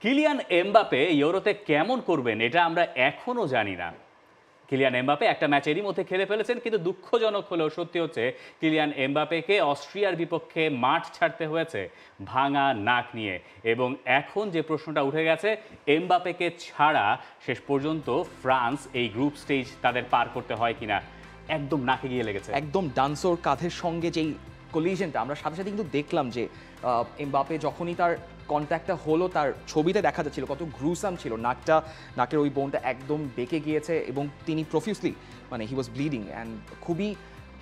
Kylian Mbappe ইউরোতে কেমন করবেন এটা আমরা এখনো জানি না। কিলিয়ান এমবাপে একটা ম্যাচ এরই মধ্যে খেলে ফেলেছেন, কিন্তু দুঃখজনক হলেও সত্যি হচ্ছে কিলিয়ান এমবাপেকে অস্ট্রিয়ার বিপক্ষে মাঠ ছাড়তে হয়েছে ভাঙা নাক নিয়ে। এবং এখন যে প্রশ্নটা উঠে গেছে, এমবাপেকে ছাড়া শেষ পর্যন্ত ফ্রান্স এই গ্রুপ স্টেজ তাদের পার করতে হয় কিনা, একদম নাকে গিয়ে লেগেছে। একদম ডান্সোর কাঁধের সঙ্গে যেই কলিশনটা আমরা সাথে সাথে কিন্তু দেখলাম যে এমবাপে যখনই তার কন্ট্যাক্টটা হলো, তার ছবিতে দেখা যাচ্ছিল কত গ্রুসাম ছিল, নাকের ওই বোনটা একদম বেঁকে গিয়েছে এবং তিনি প্রফিউসলি মানে হি ওয়াজ ব্লিডিং অ্যান্ড খুবই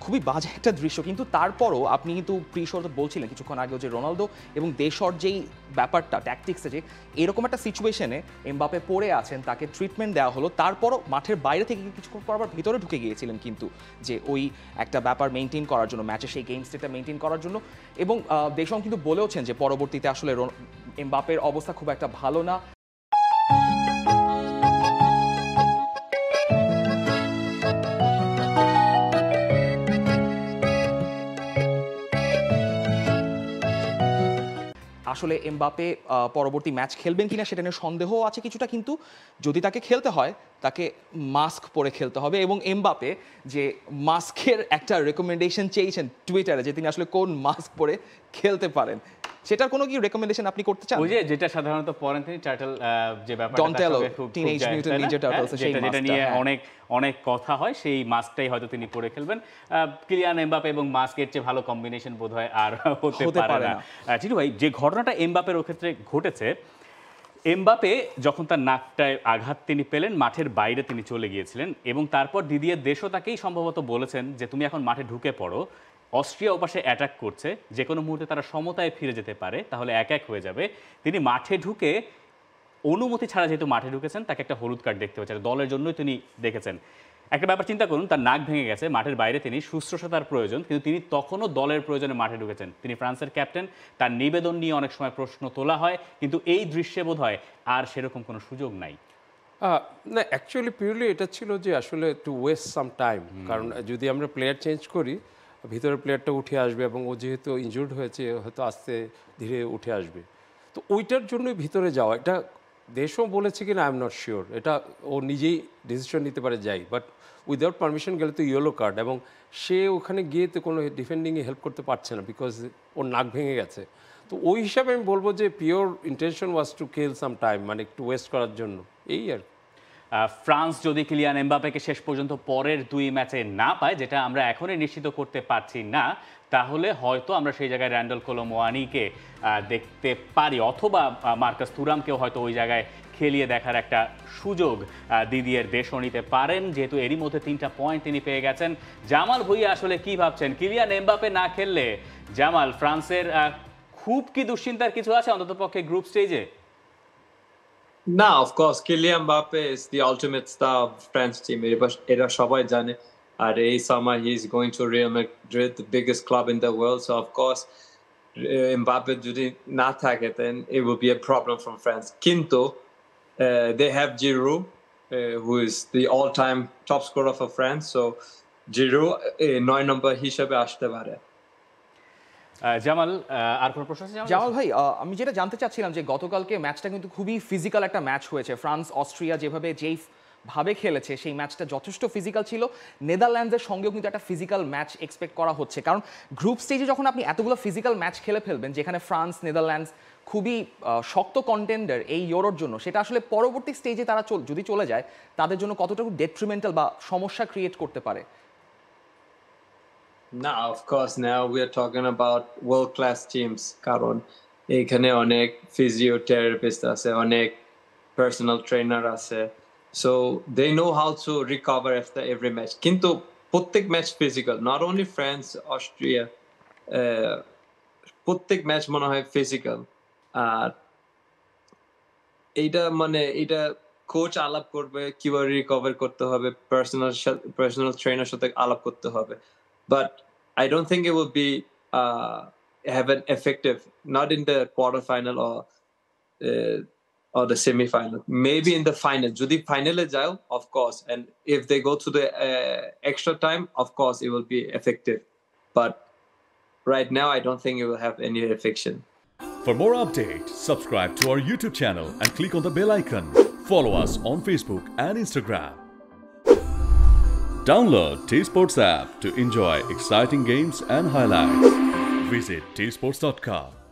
খুবই বাজে একটা দৃশ্য। কিন্তু তারপরও আপনি কিন্তু প্রিশোতে বলছিলেন কিছুক্ষণ আগেও যে রোনালদো এবং দেশর যেই ব্যাপারটা ট্যাকটিক্সে, যে এরকম একটা সিচুয়েশনে এমবাপে পড়ে আছেন, তাকে ট্রিটমেন্ট দেওয়া হলো, তারপরও মাঠের বাইরে থেকে কিছুক্ষণ পর আবার ভিতরে ঢুকে গিয়েছিলেন কিন্তু যে ওই একটা ব্যাপার মেনটেন করার জন্য, ম্যাচে সেই গেম স্টেটটা মেনটেন করার জন্য। এবং দেশম কিন্তু বলেওছেন যে পরবর্তীতে আসলে এমবাপের অবস্থা খুব একটা ভালো না। আসলে এমবাপে পরবর্তী ম্যাচ খেলবেন কিনা সেটা নিয়ে সন্দেহও আছে কিছুটা, কিন্তু যদি তাকে খেলতে হয় তাকে মাস্ক পরে খেলতে হবে। এবং এমবাপে যে মাস্কের একটা রেকমেন্ডেশন চেয়েছেন টুইটারে, যে তিনি আসলে কোন মাস্ক পরে খেলতে পারেন, সেটার কোনো কি রেকমেন্ডেশন আপনি করতে চান? ওই যে যেটা সাধারণত পরেন তিনি টার্টল, যে ব্যাপারটা ডন্টেলো টিনেজ মিউট্যান্ট নিনজা টার্টলস, যেটা নিয়ে অনেক কথা হয়, সেই মাস্কটাই হয়তো তিনি পরে খেলবেন। কিলিয়ান এমবাপে এবং মাস্কের চেয়ে ভালো কম্বিনেশন বোধহয় আর হতে পারে না। চিটু ভাই, যে ঘটনাটা এমবাপের ক্ষেত্রে ঘটেছে, এমবাপে যখন তার নাকটায় আঘাত তিনি পেলেন, মাঠের বাইরে তিনি চলে গিয়েছিলেন এবং তারপর দিদিয়ের দেশও তাকেই সম্ভবত বলেছেন যে তুমি এখন মাঠে ঢুকে পড়ো, অস্ট্রিয়া ওপাশে অ্যাটাক করছে, যে কোনো মুহূর্তে তারা সমতায় ফিরে যেতে পারে, তাহলে এক এক হয়ে যাবে। তিনি মাঠে ঢুকে অনুমতি ছাড়া যেহেতু মাঠে ঢুকেছেন, তাকে একটা হলুদ কার্ড দেখতে হচ্ছে, দলের জন্যই তিনি দেখেছেন। একটা ব্যাপার চিন্তা করুন, তার নাক ভেঙে গেছে, মাঠের বাইরে তিনি, শুশ্রূষাতার প্রয়োজন, কিন্তু তিনি তখনও দলের প্রয়োজনে মাঠে ঢুকেছেন। তিনি ফ্রান্সের ক্যাপ্টেন, তার নিবেদন নিয়ে অনেক সময় প্রশ্ন তোলা হয়, কিন্তু এই দৃশ্যে বোধ হয় আর সেরকম কোনো সুযোগ নাই। না, অ্যাকচুয়ালি পিওরলি এটা ছিল যে আসলে টু ওয়েস্ট সাম টাইম, কারণ যদি আমরা প্লেয়ার চেঞ্জ করি, ভিতরের প্লেয়ারটা উঠে আসবে এবং ও যেহেতু ইনজুর্ড হয়েছে হয়তো আস্তে ধীরে উঠে আসবে, তো ওইটার জন্যই ভিতরে যাওয়া। এটা দেশও বলেছে কিনা আই এম নট শিওর, এটা ও নিজেই ডিসিশন নিতে পারে যাই, বাট উইদাউট পারমিশন গেলে তো ইয়েলো কার্ড, এবং সে ওখানে গিয়ে তো কোনো ডিফেন্ডিংয়ে হেল্প করতে পারছে না বিকজ ওর নাক ভেঙে গেছে। তো ওই হিসাবে আমি বলবো যে pure intention was to kill some time, মানে একটু ওয়েস্ট করার জন্য, এই আর কি। ফ্রান্স যদি কিলিয়ান এমবাপেকে শেষ পর্যন্ত পরের দুই ম্যাচে না পায়, যেটা আমরা এখনই নিশ্চিত করতে পারছি না, তাহলে হয়তো আমরা সেই জায়গায় র্যান্ডল কোলো মুয়ানিকে দেখতে পারি, অথবা মার্কাস তুরামকেও হয়তো ওই জায়গায় খেলিয়ে দেখার একটা সুযোগ দিদিয়ের দেশও নিতে পারেন, যেহেতু এরই মধ্যে 3টা পয়েন্ট তিনি পেয়ে গেছেন। জামাল ভুইয়া আসলে কি ভাবছেন, কিলিয়ান এমবাপে না খেললে জামাল ফ্রান্সের খুব কি দুশ্চিন্তার কিছু আছে অন্ততপক্ষে গ্রুপ স্টেজে? Now, of course, Kylian Mbappe is the ultimate star of France team. Era সবাই জানে। আর এই summer he's going to Real Madrid, the biggest club in the world. So of course, Mbappe যদি না থাকে, then it will be a problem from France. কিন্তু they have Giroud, who is the all-time top scorer for France. So Giroud 9 নম্বর হিসেবে আসতে পারে। জামাল, আর কোনো প্রশ্ন আছে? জামাল ভাই, আমি যেটা জানতে চাচ্ছিলাম যে গতকালকে ম্যাচটা কিন্তু খুবই ফিজিক্যাল একটা ম্যাচ হয়েছে। ফ্রান্স অস্ট্রিয়া যেই ভাবে খেলেছে, সেই ম্যাচটা যথেষ্ট ফিজিক্যাল ছিল। নেদারল্যান্ডসের সঙ্গেও কিন্তু একটা ফিজিক্যাল ম্যাচ এক্সপেক্ট করা হচ্ছে, কারণ গ্রুপ স্টেজে যখন আপনি এতগুলো ফিজিক্যাল ম্যাচ খেলে ফেলবেন, যেখানে ফ্রান্স নেদারল্যান্ডস খুবই শক্ত কন্টেন্ডার এই ইউরোর জন্য, সেটা আসলে পরবর্তী স্টেজে তারা যদি চলে যায়, তাদের জন্য কতটুকু ডেট্রিমেন্টাল বা সমস্যা ক্রিয়েট করতে পারে? Now, of course, now we are talking about world-class teams. কারণ এখানে অনেক physiotherapist আছে, অনেক personal trainer আছে. So they know how to recover after every match. কিন্তু প্রত্যেক match physical. Not only France, Austria. প্রত্যেক ম্যাচ মনে হয় physical. আর এটা কোচ আলাপ করবে কিভাবে রিকভার করতে হবে, পার্সোনাল ট্রেনার সাথে আলাপ করতে হবে। But I don't think it will be have an effective, not in the quarterfinal or the semi-final. Maybe in the final. যদি ফাইনালে যাও, of course, and if they go to the extra time, of course, it will be effective. But right now, I don't think it will have any affection. For more updates, subscribe to our YouTube channel and click on the bell icon. Follow us on Facebook and Instagram. Download T Sports app to enjoy exciting games and highlights. Visit tsports.com.